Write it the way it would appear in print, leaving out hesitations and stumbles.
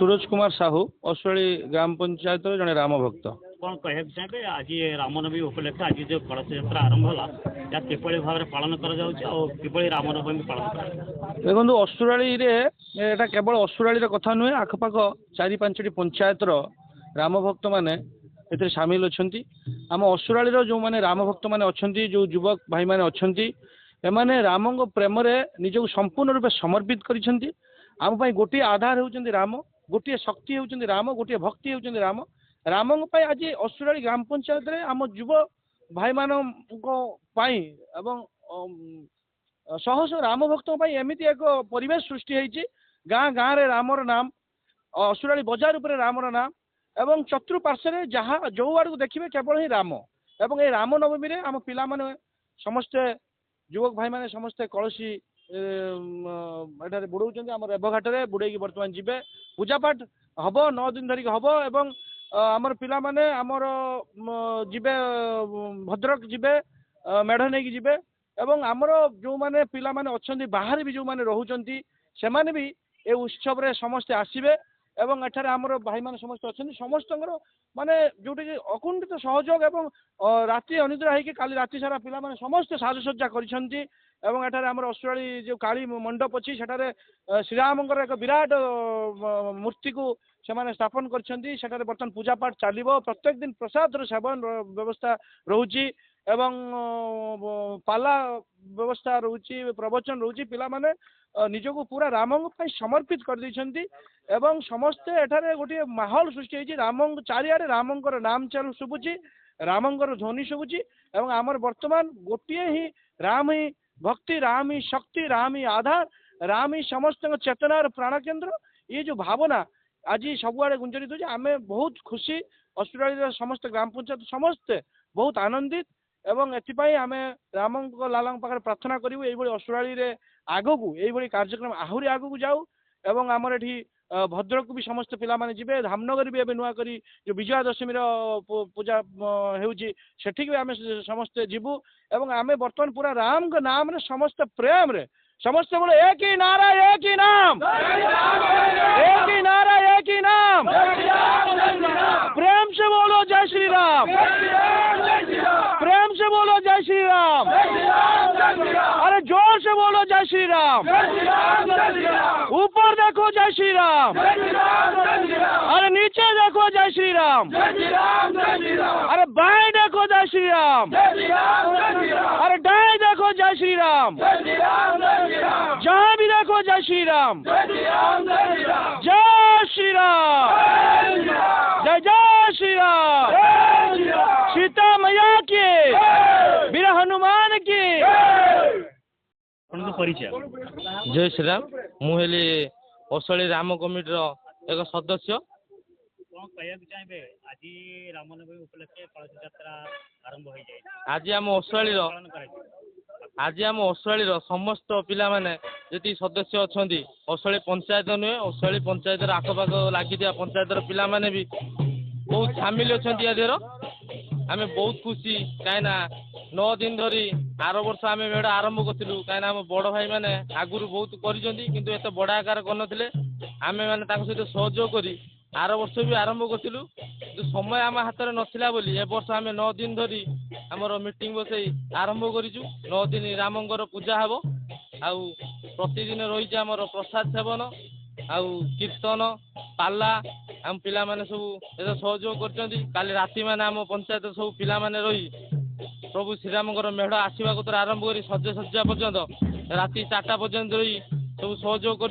सूरज कुमार साहू असुराली ग्राम पंचायत जड़े राम भक्त। कौन कह चाहिए आज रामनवमी उपलक्षे आज जो कलश यात्रा आरंभ होला या किपरि भाव में पालन करा जाउछि और किपरि रामनवमी पालन करा। देखो असुराली एटा केवल असुराली कथा नुहे आखपाख चारि पांचटी पंचायत राम भक्त माने एते शामिल अछंती। आम असुराली जो माने राम भक्त माने अछंती जो युवक भाई माने अछंती एमाने रामंग प्रेम रे निजको संपूर्ण रूपे समर्पित करिसंती। आम पई गोटे आधार होउचंती राम, गोटे शक्ति होउचंती राम, गोटे भक्ति होउचंती राम। रामंग पई आज असुराली ग्राम पंचायत रे आम युव भाई मानको पई एवं शह शह राम भक्तों पई एमिति एक परिवेश सृष्टि होइछि। गाँ गाँ रे रामर नाम, असुराली बजार उपरे रामर नाम एवं चतुर्पार्श्वे जहाँ जो आड़ को देखिए केवल ही राम। एवं ये राम नवमी रे आम पिला माने समस्ते युवक भाई माने समस्ते कलसी एठारे बुड़ौଛନ୍ତି आम रेवघाटे बुड़े बर्तमान जीवे पूजापाठ हम 9 दिन धरिक हम एवं आमर पिला माने आमर जीवे भद्रक जीवे मेढ़ नहीं जीवे एवं आमर जो माने पिला माने अच्छी बाहर भी जो माने रहउଛନ୍ତି सेमाने भी ए उत्सव रे समस्ते आसीबे एवं एठारे आमर भाई माने समस्त अच्छे समस्त माने जोटी अकुंठित सहयोग एवं राति अनिद्रा होगी काली राति सारा पिला माने समस्त साजसज्जा करिसंती एवं एठारे आमर असुराली जो काली मंडप अच्छी सेठारे श्रीरामंकर एक विराट मूर्ति को से स्थापन करछंती। सेठारे बर्तमान पूजा पाठ चलिबो। प्रत्येक दिन प्रसाद सेवन व्यवस्था रोची एवं पाला व्यवस्था रोची, प्रवचन रोची। पिला माने निजको पूरा रामंग समर्पित कर दैछंती एवं समस्ते एठारे गोटे माहौल सृष्टि होइछि। रामंग चारिआडे रामंकर नाम चालू शुभुची, रामंकर ध्वनि शुभुची एवं आमर वर्तमान गोटे ही राम ही भक्ति, राम ही शक्ति, राम ही आधार, राम ही समस्त चेतनार प्राण केन्द्र। ये जो भावना आज सबुआड़े गुंजरित होइछि। आमे बहुत खुशी असुराली समस्त ग्राम पंचायत समस्ते बहुत आनंदित एवं एथिपाई आमे रामंक लाला पाखे प्रार्थना करूँ ये असुराली रे आगकू ये कार्यक्रम आहरी आगकू जाऊ एवं आमर एठी भद्रक भी समस्त पिला माने जिबे। धामनगर भी एबे नुआ करी जो विजया दशमी पूजा हेउची सेठी भी आमे समस्त जीवु एवं आमे वर्तमान पूरा राम के नाम रे समस्त प्रेम रे समस्त बोले एक ही नारा एक ही नाम, एक ही नारा एक ही नाम, प्रेम से बोलो जय श्री राम, प्रेम से बोलो जय श्री राम, अरे जोर से बोलो जय श्री राम, ऊपर देखो जय श्री राम, अरे नीचे देखो जय श्री राम, अरे बाएं देखो जय श्री राम, अरे दाएं देखो जय श्री राम, जहाँ भी देखो जय श्री राम, जय श्री राम, जय जय श्री राम, सीता मैया की, वीर हनुमान की। परिचय जय श्री राम। मुझे असली राम कमिटी एक सदस्य। कौन कह चाहिए आज रामनवमी उपलक्षे कलश यात्रा आरंभ हो जाए आज आम असुराली समस्त पिला माने जी सदस्य अच्छा असुराली पंचायत नुहे असुराली पंचायत आखपाख लगी पंचायत पिला माने भी बहुत सामिल अच्छा यादेर आम बहुत खुशी कहीं 9 दिन धरी आर वर्ष आम मेढ़ आरंभ करूँ कहीं आम बड़ भाई मैंने आगुरी बहुत करते बड़ आकार कर आम मैंने सहित सहयोग करी आर वर्ष भी आरंभ करूँ समय आम हाथ में नाला बोली ए वर्ष आम 9 दिन धरी आमर मीटिंग बसई आरंभ करूँ। 9 दिन रामंकर पूजा हे आउ प्रतिदिन रही आमर प्रसाद सेवन आउ कीर्तन पाला आम पिला माने सब सहयोग कर काली राति माने आम पंचायत सब पिला माने रही प्रभु श्रीरामंकर मेढ़ आसवा आरंभ कर सज्जा पर्यंत राति 4टा पर्यंत रही सब सहयोग कर।